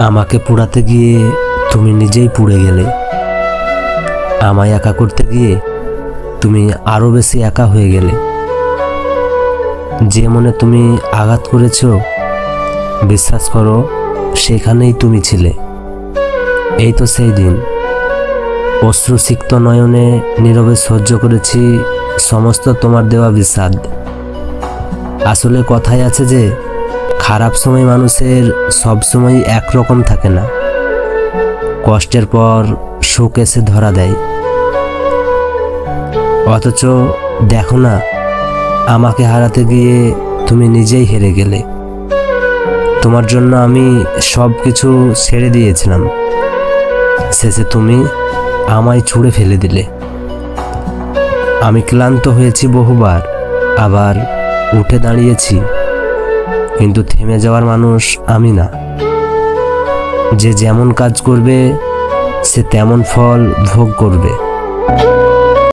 আমাকে পোড়াতে গিয়ে তুমি নিজেই পুড়ে গেলে। আমায় একা করতে গিয়ে তুমি আরো বেশি একা হয়ে গেলে। যে মনে তুমি আঘাত করেছ, বিশ্বাস করো সেখানেই তুমি ছিলে। এই তো সেই দিন, অশ্রুসিক্ত নয়নে নীরবে সহ্য করেছি সমস্ত তোমার দেওয়া বিষাদ। আসলে কথাই আছে যে খারাপ সময় মানুষের সব সময় একরকম থাকে না, কষ্টের পর সুখ এসে ধরা দেয়। অথচ দেখো না, আমাকে হারাতে গিয়ে তুমি নিজেই হেরে গেলে। তোমার জন্য আমি সব কিছু ছেড়ে দিয়েছিলাম, শেষে তুমি আমায় ছুঁড়ে ফেলে দিলে। আমি ক্লান্ত হয়েছি বহুবার, আবার উঠে দাঁড়িয়েছি, কিন্তু থেমে যাওয়ার মানুষ আমি না। যে যেমন কাজ করবে সে তেমন ফল ভোগ করবে।